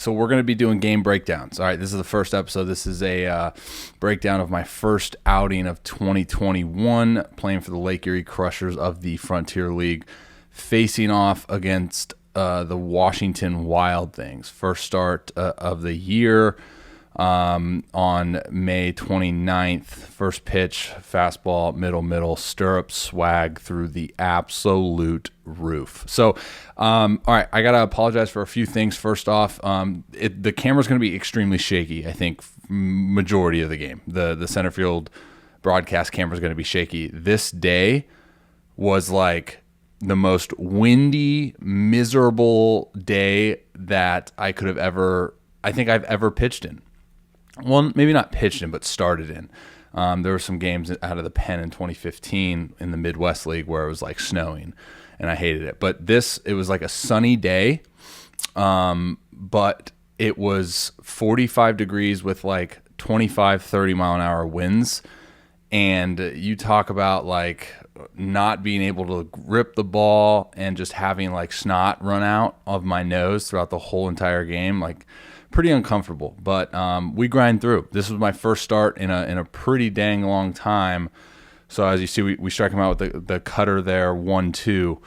So we're going to be doing game breakdowns. All right, this is the first episode. This is a breakdown of my first outing of 2021, playing for the Lake Erie Crushers of the Frontier League, facing off against the Washington Wild Things. First start of the year on May 29th. First pitch, fastball, middle, stirrup swag through the absolute roof. So, all right, I got to apologize for a few things. First off, the camera's going to be extremely shaky, I think, majority of the game. The center field broadcast camera is going to be shaky. This day was like the most windy, miserable day that I think I've ever pitched in. Well, maybe not pitched in, but started in. There were some games out of the pen in 2015 in the Midwest League where it was like snowing, and I hated it. But it was like a sunny day, but it was 45 degrees with like 25, 30 mile an hour winds. And you talk about like not being able to grip the ball and just having like snot run out of my nose throughout the whole entire game. Like, pretty uncomfortable, but we grind through. This was my first start in a pretty dang long time. So as you see, we strike him out with the cutter there, 1-2.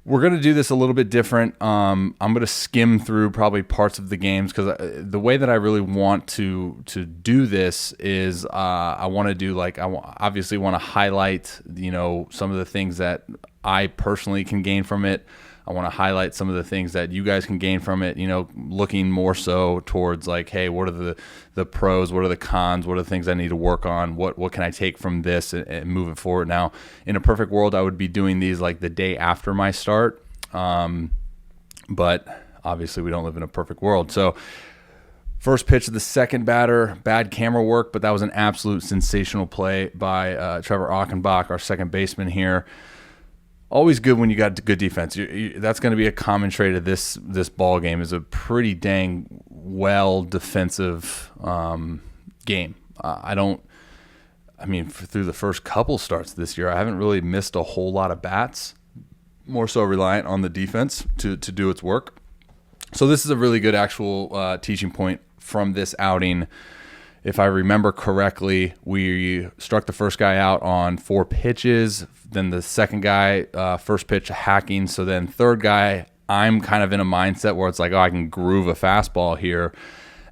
We're going to do this a little bit different. I'm going to skim through probably parts of the games because the way that I really want to do this is I want to do obviously want to highlight some of the things that I personally can gain from it. I want to highlight some of the things that you guys can gain from it, looking more so towards like, hey, what are the pros? What are the cons? What are the things I need to work on? What can I take from this and move it forward? Now, in a perfect world, I would be doing these like the day after my start. But obviously we don't live in a perfect world. So first pitch of the second batter, bad camera work, but that was an absolute sensational play by Trevor Achenbach, our second baseman here. Always good when you got good defense. That's going to be a common trait of this ball game. Is a pretty dang well defensive game. Through the first couple starts this year, I haven't really missed a whole lot of bats. More so reliant on the defense to do its work. So this is a really good actual teaching point from this outing. If I remember correctly, we struck the first guy out on 4 pitches. Then the second guy, first pitch hacking. So then third guy, I'm kind of in a mindset where it's like, I can groove a fastball here,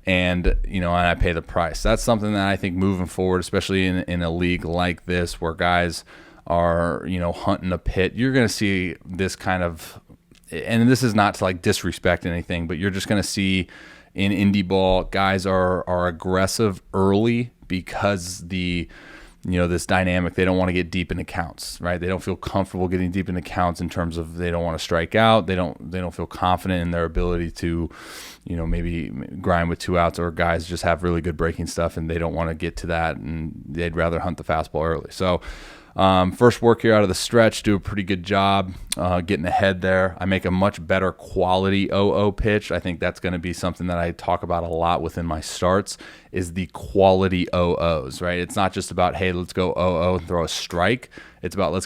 and I pay the price. That's something that I think moving forward, especially in a league like this where guys are hunting a pit, you're going to see this kind of, and this is not to like disrespect anything, but you're just going to see in indie ball, guys are aggressive early because this dynamic, they don't want to get deep in accounts, right? They don't feel comfortable getting deep in accounts in terms of they don't want to strike out. They don't feel confident in their ability to, maybe grind with 2 outs, or guys just have really good breaking stuff and they don't want to get to that and they'd rather hunt the fastball early. So first work here out of the stretch, do a pretty good job getting ahead there. I make a much better quality 0-0 pitch. I think that's going to be something that I talk about a lot within my starts, is the quality 0-0s, right? It's not just about, hey, let's go 0-0 and throw a strike. It's about let's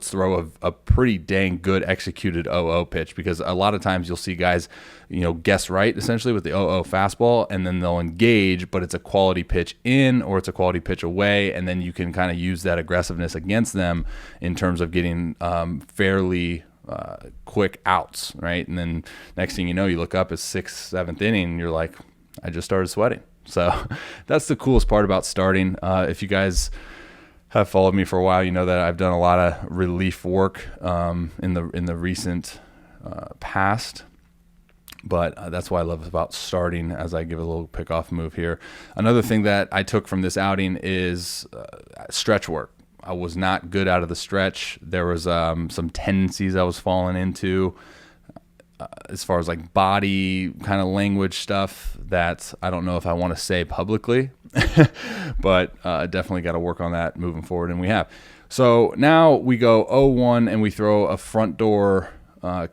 throw a pretty dang good executed 0-0 pitch, because a lot of times you'll see guys, guess right essentially with the 0-0 fastball, and then they'll engage, but it's a quality pitch in or it's a quality pitch away, and then you can kind of use that aggressiveness against them in terms of getting fairly quick outs, right? And then next thing you know, you look up, it's 6th, 7th inning, and you're like, I just started sweating. So that's the coolest part about starting. If you guys have followed me for a while, you know that I've done a lot of relief work in the recent past. But that's what I love about starting, as I give a little pickoff move here. Another thing that I took from this outing is stretch work. I was not good out of the stretch. There was some tendencies I was falling into as far as like body kind of language stuff that I don't know if I want to say publicly, but definitely got to work on that moving forward, and we have. So now we go 0-1 and we throw a front door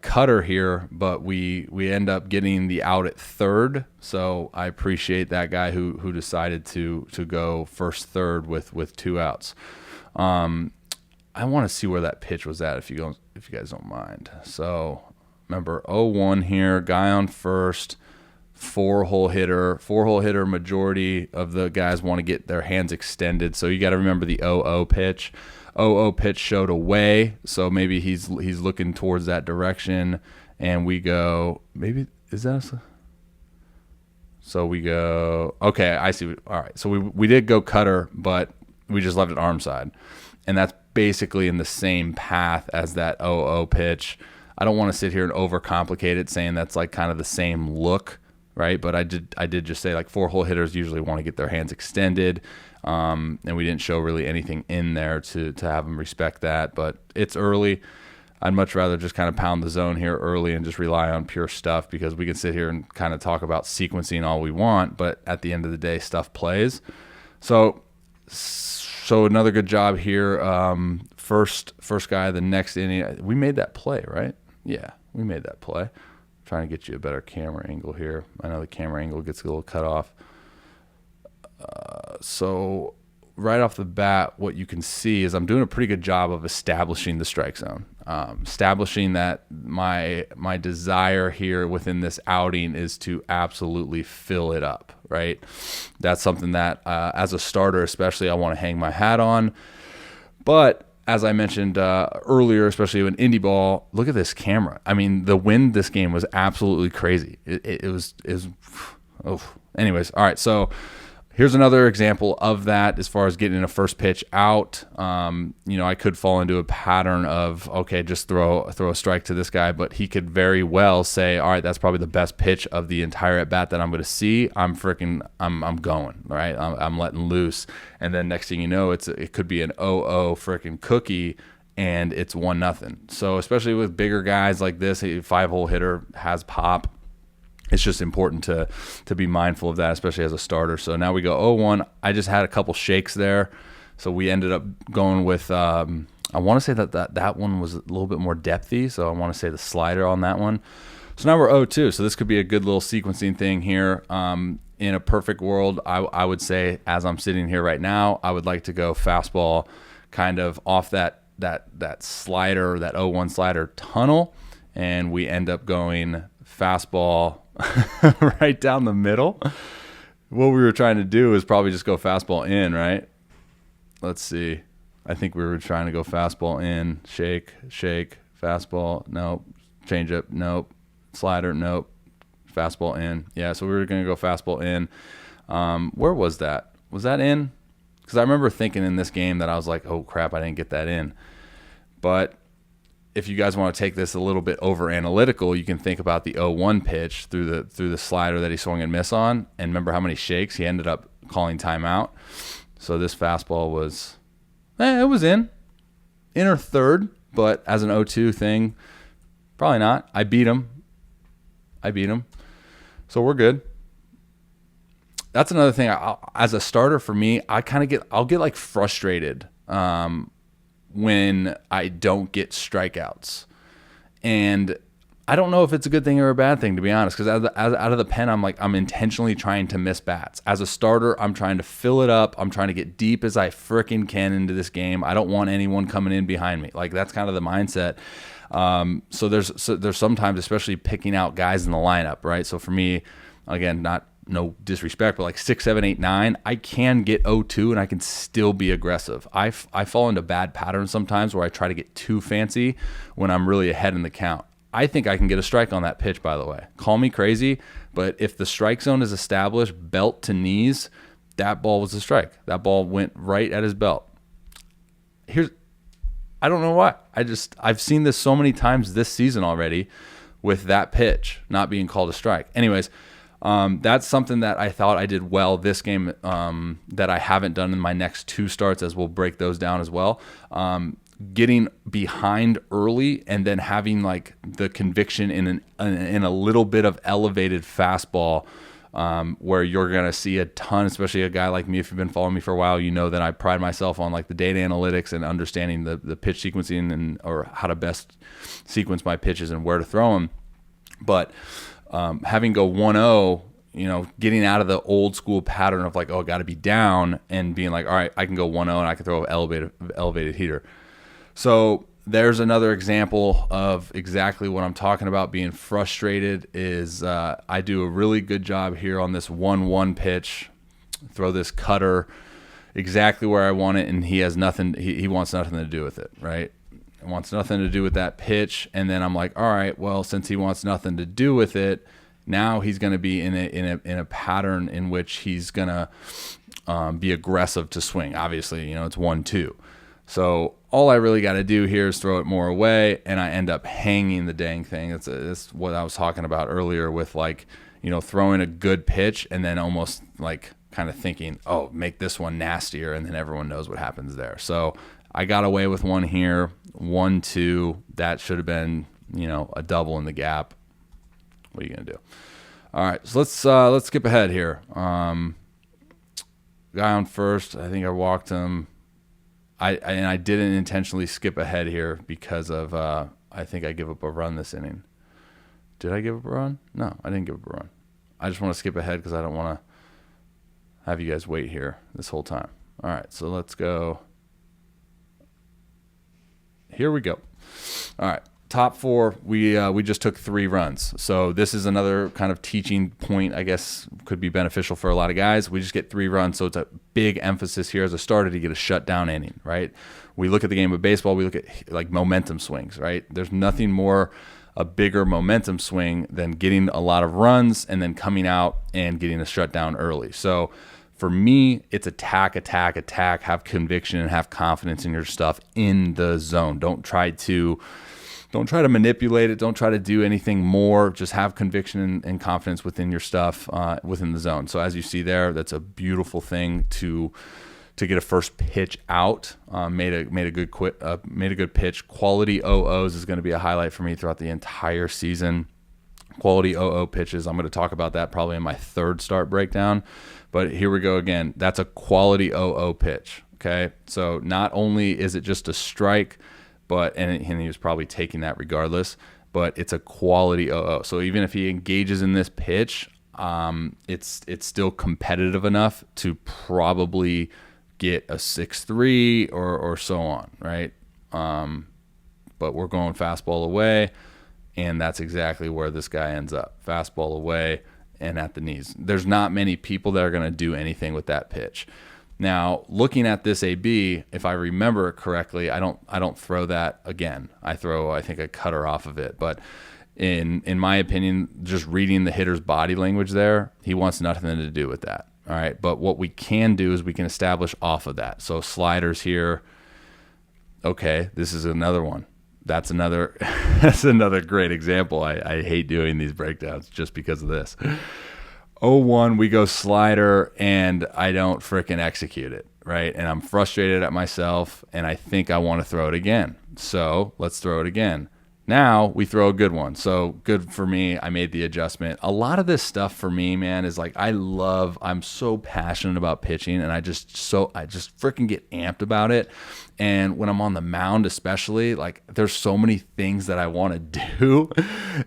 cutter here, but we end up getting the out at third. So I appreciate that guy who decided to go first third with 2 outs. I want to see where that pitch was at if you guys don't mind. So Remember, 0-1 here, guy on first, four-hole hitter. Majority of the guys want to get their hands extended, so you got to remember the 0-0 pitch. 0-0 pitch showed away, so maybe he's looking towards that direction, and we go, maybe, is that a... So we go, okay, I see. All right, so we did go cutter, but we just left it arm side. And that's basically in the same path as that 0-0 pitch. I don't want to sit here and overcomplicate it saying that's like kind of the same look, right? But I did just say like 4-hole hitters usually want to get their hands extended. And we didn't show really anything in there to have them respect that. But it's early. I'd much rather just kind of pound the zone here early and just rely on pure stuff, because we can sit here and kind of talk about sequencing all we want, but at the end of the day, stuff plays. So another good job here. First guy, the next inning, we made that play, right? Yeah, we made that play. I'm trying to get you a better camera angle here. I know the camera angle gets a little cut off. So right off the bat, what you can see is I'm doing a pretty good job of establishing the strike zone, establishing that my desire here within this outing is to absolutely fill it up, right? That's something that as a starter especially, I want to hang my hat on. But as I mentioned earlier, especially in indie ball, look at this camera. I mean, the wind this game was absolutely crazy. It was anyways, all right, so here's another example of that as far as getting a first pitch out. I could fall into a pattern of, okay, just throw a strike to this guy, but he could very well say, all right, that's probably the best pitch of the entire at bat that I'm going to see. I'm going, right? I'm letting loose. And then next thing you know, it could be an 0-0 freaking cookie, and it's 1-0. So especially with bigger guys like this, a 5-hole hitter has pop. It's just important to be mindful of that, especially as a starter. So now we go 0-1. I just had a couple shakes there. So we ended up going with, I want to say that one was a little bit more depthy. So I want to say the slider on that one. So now we're 0-2. So this could be a good little sequencing thing here. In a perfect world, I would say, as I'm sitting here right now, I would like to go fastball kind of off that slider, that 0-1 slider tunnel. And we end up going fastball right down the middle. What we were trying to do is probably just go fastball in, right? Let's see. I think we were trying to go fastball in, shake, fastball, nope, change up, nope, slider, nope, fastball in. Yeah, so we were going to go fastball in. Where was that? Was that in? Because I remember thinking in this game that I was like, oh crap, I didn't get that in. But if you guys want to take this a little bit over analytical, you can think about the 0-1 pitch through the slider that he swung and missed on, and remember how many shakes he ended up calling timeout. So this fastball was, it was in or third, but as an 0-2 thing, probably not. I beat him, so we're good. That's another thing. As a starter for me, I'll get like frustrated when I don't get strikeouts. And I don't know if it's a good thing or a bad thing, to be honest, because out of the pen, I'm intentionally trying to miss bats. As a starter, I'm trying to fill it up. I'm trying to get deep as I frickin' can into this game. I don't want anyone coming in behind me. Like, that's kind of the mindset. So there's sometimes, especially picking out guys in the lineup, right? So for me, again, no disrespect, but like 6, 7, 8, 9, I can get 0-2 and I can still be aggressive. I fall into bad patterns sometimes where I try to get too fancy when I'm really ahead in the count. I think I can get a strike on that pitch, by the way. Call me crazy, but if the strike zone is established, belt to knees, that ball was a strike. That ball went right at his belt. I don't know why. I've seen this so many times this season already with that pitch not being called a strike. Anyways, that's something that I thought I did well this game that I haven't done in my next 2 starts, as we'll break those down as well. Getting behind early and then having like the conviction in a little bit of elevated fastball, where you're going to see a ton, especially a guy like me. If you've been following me for a while, you know that I pride myself on like the data analytics and understanding the pitch sequencing or how to best sequence my pitches and where to throw them. But having go 1-0, getting out of the old school pattern of like, oh, got to be down, and being like, all right, I can go 1-0 and I can throw an elevated heater. So there's another example of exactly what I'm talking about. Being frustrated is I do a really good job here on this 1-1 pitch. Throw this cutter exactly where I want it, and he has nothing. He wants nothing to do with it, right? He wants nothing to do with that pitch, and then I'm like, all right, well, since he wants nothing to do with it, now he's going to be in a pattern in which he's going to be aggressive to swing. Obviously, it's 1-2. So all I really got to do here is throw it more away, and I end up hanging the dang thing. That's what I was talking about earlier with, like, throwing a good pitch and then almost like kind of thinking, oh, make this one nastier, and then everyone knows what happens there. So I got away with one here, 1-2. That should have been, a double in the gap. What are you gonna do? All right, so let's skip ahead here. Guy on first, I think I walked him. I didn't intentionally skip ahead here because of I think I give up a run this inning. Did I give up a run? No, I didn't give up a run. I just want to skip ahead because I don't want to have you guys wait here this whole time. All right, so let's go. Here we go. All right, top 4. We just took 3 runs. So this is another kind of teaching point, I guess, could be beneficial for a lot of guys. We just get 3 runs, so it's a big emphasis here as a starter to get a shutdown inning, right? We look at the game of baseball, we look at like momentum swings, right? There's nothing more a bigger momentum swing than getting a lot of runs and then coming out and getting a shutdown early. So for me, it's attack, have conviction and have confidence in your stuff in the zone. Don't try to manipulate it. Don't try to do anything more. Just have conviction and confidence within your stuff within the zone. So as you see there, that's a beautiful thing to get a first pitch out. Made a good pitch. Quality OOs is going to be a highlight for me throughout the entire season. Quality OO pitches. I'm going to talk about that probably in my 3rd start breakdown. But here we go again. That's a quality OO pitch. Okay, so not only is it just a strike, and he was probably taking that regardless, but it's a quality OO. So even if he engages in this pitch, it's still competitive enough to probably get a 6-3 or so on, right? But we're going fastball away, and that's exactly where this guy ends up. Fastball away and at the knees. There's not many people that are going to do anything with that pitch. Now, looking at this AB, if I remember it correctly, I don't throw that again. I think a cutter off of it. But in my opinion, just reading the hitter's body language there, he wants nothing to do with that. All right. But what we can do is we can establish off of that. So sliders here. Okay, this is another one. That's another great example. I hate doing these breakdowns just because of this. 0-1, we go slider, and I don't frickin' execute it, right? And I'm frustrated at myself, and I think I want to throw it again. So let's throw it again. Now we throw a good one. So good for me. I made the adjustment. A lot of this stuff for me, man, is like I'm so passionate about pitching, and I just freaking get amped about it. And when I'm on the mound, especially, like there's so many things that I want to do.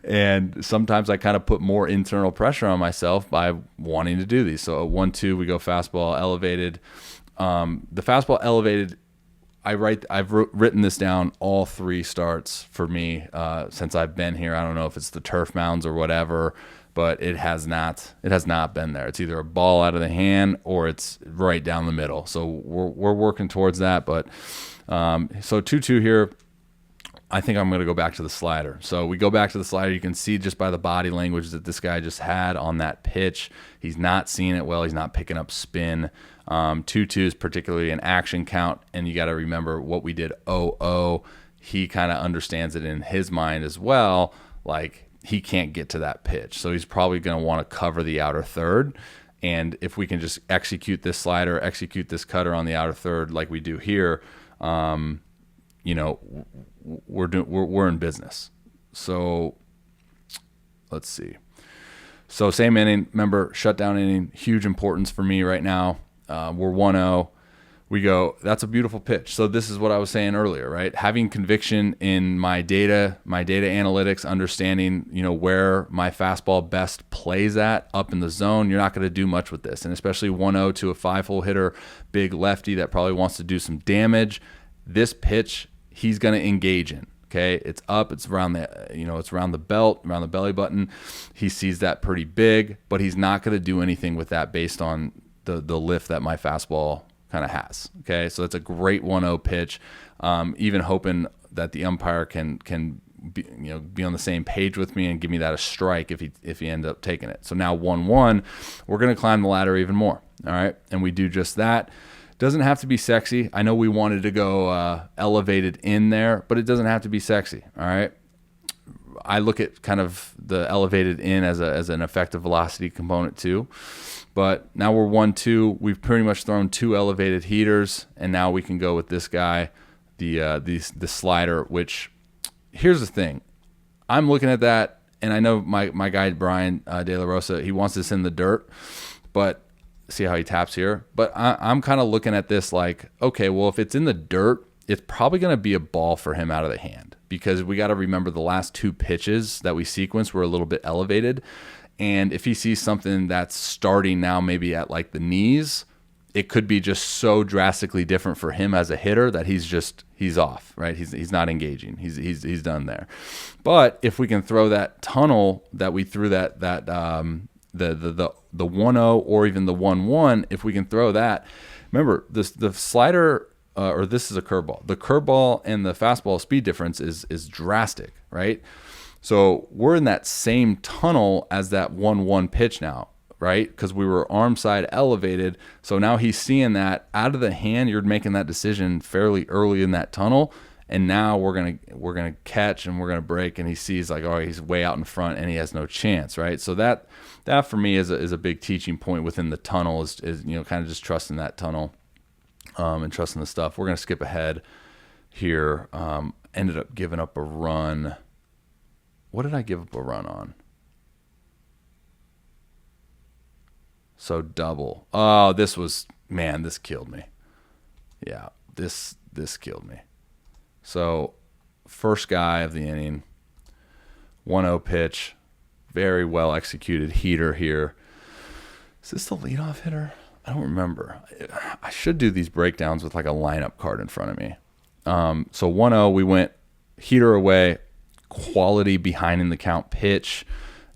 And sometimes I kind of put more internal pressure on myself by wanting to do these. So 1-2, we go fastball elevated. The fastball elevated, I've written this down all 3 starts for me since I've been here. I don't know if it's the turf mounds or whatever, but it has not been there. It's either a ball out of the hand or it's right down the middle. So we're working towards that. But so 2-2 here. I think I'm going to go back to the slider. So we go back to the slider. You can see just by the body language that this guy just had on that pitch. He's not seeing it well. He's not picking up spin. 2-2 is particularly an action count, and you got to remember what we did 0-0. He kind of understands it in his mind as well. Like he can't get to that pitch, so he's probably going to want to cover the outer third. And if we can just execute this slider, execute this cutter on the outer third like we do here, we're in business. So let's see. So same inning. Remember, shutdown inning, huge importance for me right now. We're 1-0. We go, that's a beautiful pitch. So this is what I was saying earlier, right? Having conviction in my data analytics, understanding, where my fastball best plays at up in the zone. You're not going to do much with this. And especially 1-0 to a 5-hole hitter, big lefty that probably wants to do some damage. This pitch he's going to engage in. Okay, it's up, it's around it's around the belt, around the belly button. He sees that pretty big, but he's not going to do anything with that based on the lift that my fastball kind of has. Okay, so it's a great 1-0 pitch. Even hoping that the umpire can be on the same page with me and give me that a strike if he ends up taking it. So now 1-1, we're going to climb the ladder even more. All right, and we do just that. Doesn't have to be sexy. I know we wanted to go elevated in there, but it doesn't have to be sexy. All right. I look at kind of the elevated in as an effective velocity component too. But now we're 1-2. We've pretty much thrown 2 elevated heaters, and now we can go with this guy, the slider. Which, here's the thing, I'm looking at that, and I know my guy Brian De La Rosa, he wants this in the dirt, but see how he taps here. But I'm kind of looking at this like, okay, well, if it's in the dirt, it's probably going to be a ball for him out of the hand, because we got to remember the last 2 pitches that we sequenced were a little bit elevated. And if he sees something that's starting now maybe at like the knees, it could be just so drastically different for him as a hitter that he's off, right? He's not engaging. He's done there. But if we can throw that tunnel that we threw the 1-0 or even the 1-1, if we can throw that, remember the slider or this is a curveball. The curveball and the fastball speed difference is drastic, right? So we're in that same tunnel as that 1-1 pitch now, right? Because we were arm side elevated. So now he's seeing that out of the hand. You're making that decision fairly early in that tunnel. And now we're gonna catch and we're gonna break, and he sees like, oh, he's way out in front and he has no chance, right? So that for me is a big teaching point within the tunnel is kind of just trusting that tunnel and trusting the stuff. We're gonna skip ahead here. Ended up giving up a run. What did I give up a run on? So double. Oh, this killed me. Yeah, this killed me. So first guy of the inning, 1-0 pitch, very well executed heater here. Is this the leadoff hitter? I don't remember. I should do these breakdowns with like a lineup card in front of me. So 1-0, we went heater away, quality behind in the count pitch.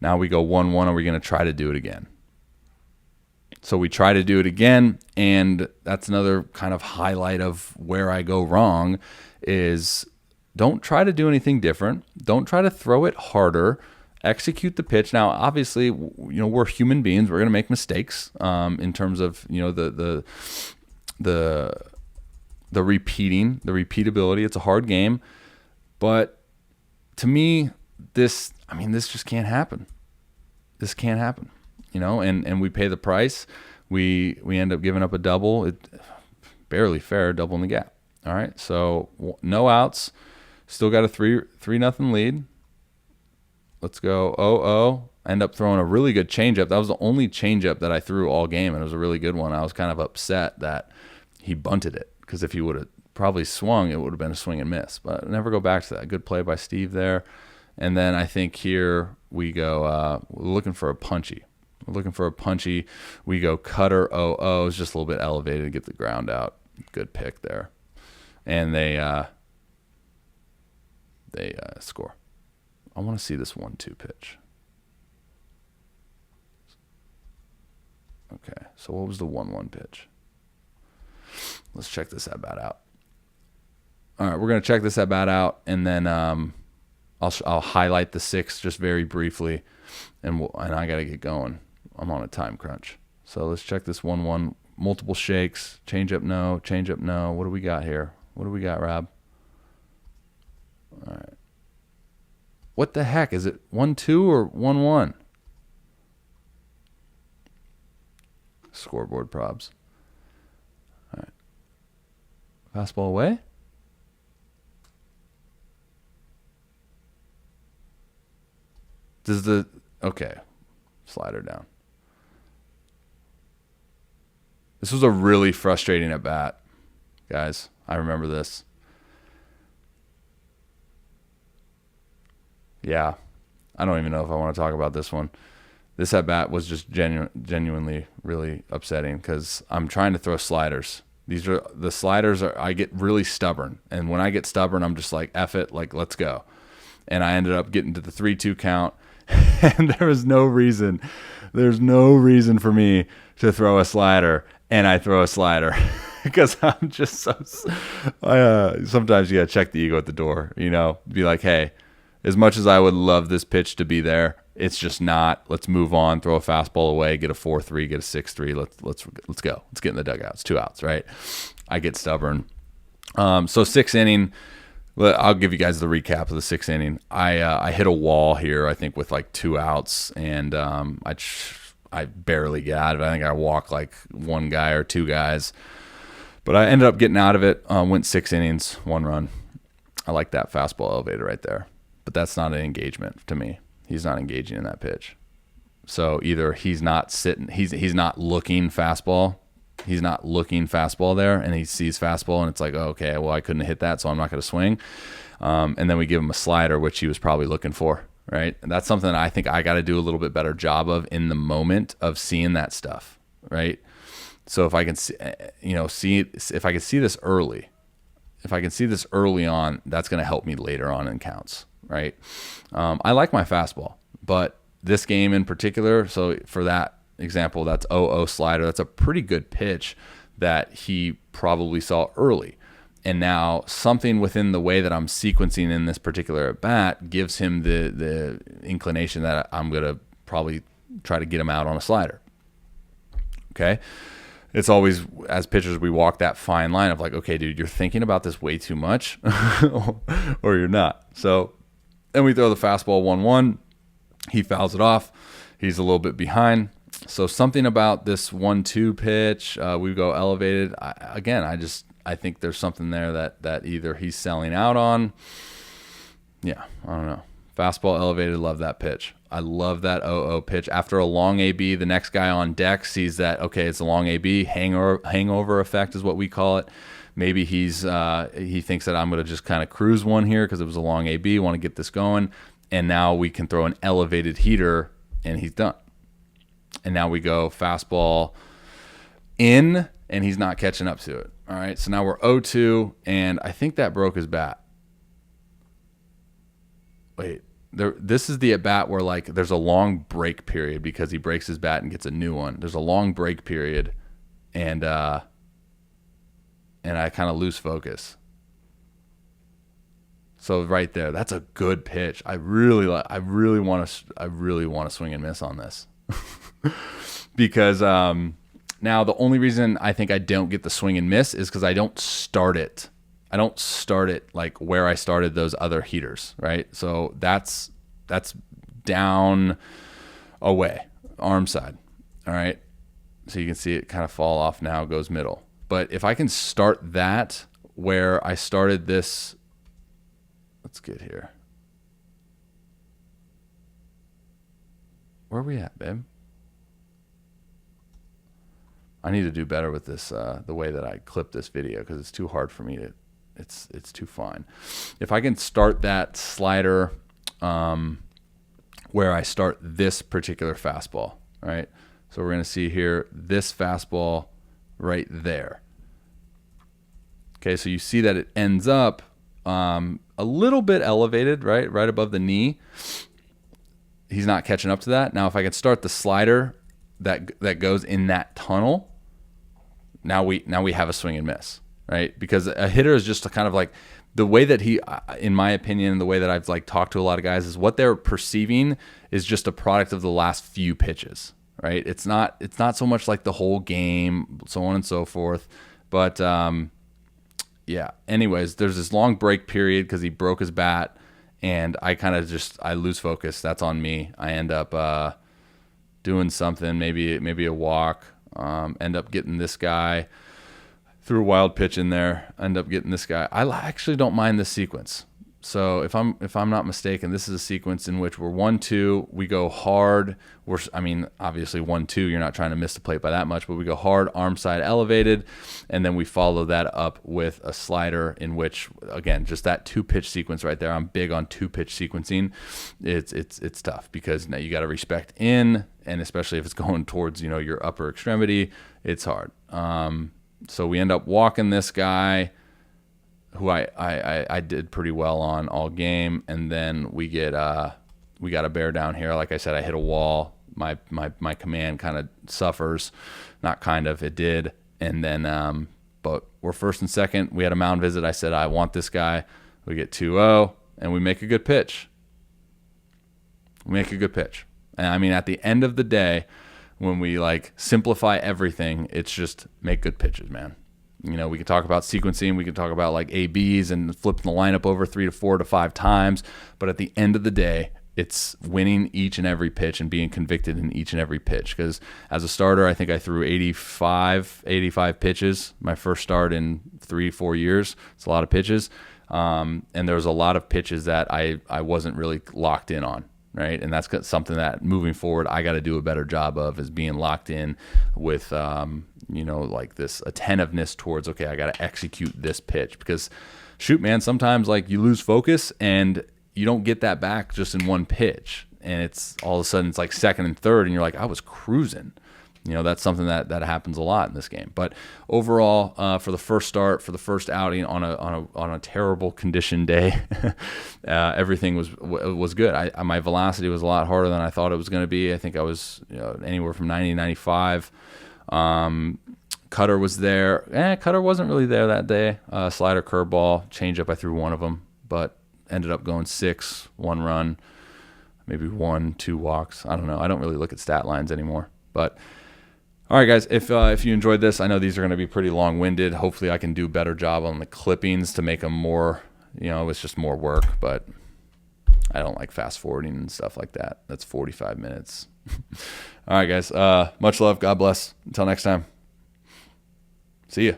Now we go 1-1. Are we going to try to do it again? So we try to do it again, and that's another kind of highlight of where I go wrong is don't try to do anything different. Don't try to throw it harder. Execute the pitch. Now, obviously, we're human beings. We're going to make mistakes in terms of, the repeatability. It's a hard game. But to me, this just can't happen. This can't happen. And we pay the price. We end up giving up a double. It barely fair, double in the gap. All right, so no outs. Still got a 3-0 lead. Let's go 0-0. End up throwing a really good changeup. That was the only changeup that I threw all game, and it was a really good one. I was kind of upset that he bunted it, because if he would have probably swung, it would have been a swing and miss. But never go back to that. Good play by Steve there. And then I think here we go, we're looking for a punchy. We go cutter 0-0. It's just a little bit elevated to get the ground out. Good pick there. And they score. I want to see this 1-2 pitch. Okay, so what was the 1-1 pitch? Let's check this at-bat out. All right, we're going to check this at-bat out, and then I'll highlight the 6 just very briefly, and I got to get going. I'm on a time crunch. So let's check this 1-1. Multiple shakes. Change up, no. What do we got here? What do we got, Rob? All right. What the heck? Is it 1-2 or 1-1? Scoreboard probs. All right. Fastball away. Okay. Slider down. This was a really frustrating at bat, guys. I remember this. Yeah, I don't even know if I want to talk about this one. This at bat was just genuinely really upsetting because I'm trying to throw sliders, These are the sliders. I get really stubborn, and when I get stubborn, I'm just like, F it, like, let's go. And I ended up getting to the 3-2 count, and there's no reason for me to throw a slider, and I throw a slider because I'm just so. Sometimes you gotta check the ego at the door, be like, hey, as much as I would love this pitch to be there, it's just not. Let's move on. Throw a fastball away. Get a 4-3. Get a 6-3. Let's go. Let's get in the dugout. It's 2 outs, right? I get stubborn. So 6th inning. I'll give you guys the recap of the 6th inning. I hit a wall here, I think, with like 2 outs, and I barely get out of it. I think I walked like 1 guy or 2 guys, but I ended up getting out of it. Went 6 innings, 1 run. I like that fastball elevator right there, but that's not an engagement to me. He's not engaging in that pitch. So either he's not sitting, he's not looking fastball. He's not looking fastball there, and he sees fastball, and it's like, oh, okay, well, I couldn't hit that, so I'm not going to swing. And then we give him a slider, which he was probably looking for, right? And that's something that I think I got to do a little bit better job of in the moment of seeing that stuff, right? So if I can see, if I can see this early, on, that's going to help me later on in counts, right? I like my fastball, but this game in particular, so for that example, that's 0-0 slider. That's a pretty good pitch that he probably saw early. And now something within the way that I'm sequencing in this particular at bat gives him the inclination that I'm going to probably try to get him out on a slider. Okay. It's always, as pitchers, we walk that fine line of like, okay, dude, you're thinking about this way too much or you're not. So then we throw the fastball 1-1. He fouls it off. He's a little bit behind. So something about this 1-2 pitch, we go elevated. I think there's something there that either he's selling out on. Yeah, I don't know. Fastball elevated, love that pitch. I love that 0-0 pitch. After a long AB, the next guy on deck sees that, okay, it's a long AB. Hangover effect is what we call it. Maybe he thinks that I'm going to just kind of cruise one here because it was a long AB, want to get this going. And now we can throw an elevated heater, and he's done. And now we go fastball in, and he's not catching up to it. All right, so now we're 0-2, and I think that broke his bat. Wait, this is the at-bat where, like, there's a long break period because he breaks his bat and gets a new one. There's a long break period, and I kind of lose focus. So right there, that's a good pitch. I really want to swing and miss on this. Because now the only reason I think I don't get the swing and miss is because I don't start it. I don't start it like where I started those other heaters, right? So that's down away, arm side, all right? So you can see it kind of fall off now, goes middle. But if I can start that where I started this, let's get here. Where are we at, babe? I need to do better with this, the way that I clip this video, because it's too hard for me to, it's too fine. If I can start that slider where I start this particular fastball, right? So we're going to see here this fastball right there. Okay, so you see that it ends up a little bit elevated, right above the knee. He's not catching up to that. Now, if I can start the slider that goes in that tunnel, now we have a swing and miss, right? Because a hitter is just a kind of like the way that he, in my opinion, the way that I've like talked to a lot of guys is what they're perceiving is just a product of the last few pitches, right? It's not so much like the whole game, so on and so forth. But yeah. Anyways, there's this long break period because he broke his bat, and I kind of I lose focus. That's on me. I end up doing something, maybe a walk. End up getting this guy, threw a wild pitch in there. End up getting this guy. I actually don't mind this sequence. So if I'm not mistaken, this is a sequence in which we're 1-2, we go hard. Obviously 1-2, you're not trying to miss the plate by that much, but we go hard, arm side elevated, and then we follow that up with a slider in which, again, just that 2-pitch sequence right there. I'm big on 2-pitch sequencing. It's tough because now you got to respect in, and especially if it's going towards your upper extremity, it's hard. So we end up walking this guy who I did pretty well on all game. And then we got a bear down here. Like I said, I hit a wall. My command kind of suffers. Not kind of, it did. And then, but we're first and second. We had a mound visit. I said, I want this guy. We get 2-0, and we make a good pitch. And I mean, at the end of the day, when we like simplify everything, it's just make good pitches, man. You know, we can talk about sequencing. We can talk about like ABs and flipping the lineup over 3 to 4 to 5 times. But at the end of the day, it's winning each and every pitch and being convicted in each and every pitch. Because as a starter, I think I threw 85 pitches. My first start in 3-4 years. It's a lot of pitches. And there was a lot of pitches that I wasn't really locked in on, right? And that's something that moving forward, I got to do a better job of, is being locked in with, like this attentiveness towards, okay, I got to execute this pitch. Because shoot, man, sometimes like you lose focus and you don't get that back just in one pitch, and it's all of a sudden it's like second and third, and you're like, I was cruising. You know, that's something that happens a lot in this game. But overall, for the first start, for the first outing on a terrible condition day, everything was good. My velocity was a lot harder than I thought it was going to be. I think I was anywhere from 90 to 95. Cutter was there. Cutter wasn't really there that day. Slider, curveball, changeup. I threw one of them, but ended up going 6, 1 run, maybe 1, 2 walks. I don't know. I don't really look at stat lines anymore. But all right, guys, if you enjoyed this, I know these are going to be pretty long-winded. Hopefully I can do a better job on the clippings to make them more, it's just more work. But I don't like fast-forwarding and stuff like that. That's 45 minutes. All right, guys. Much love. God bless. Until next time. See ya.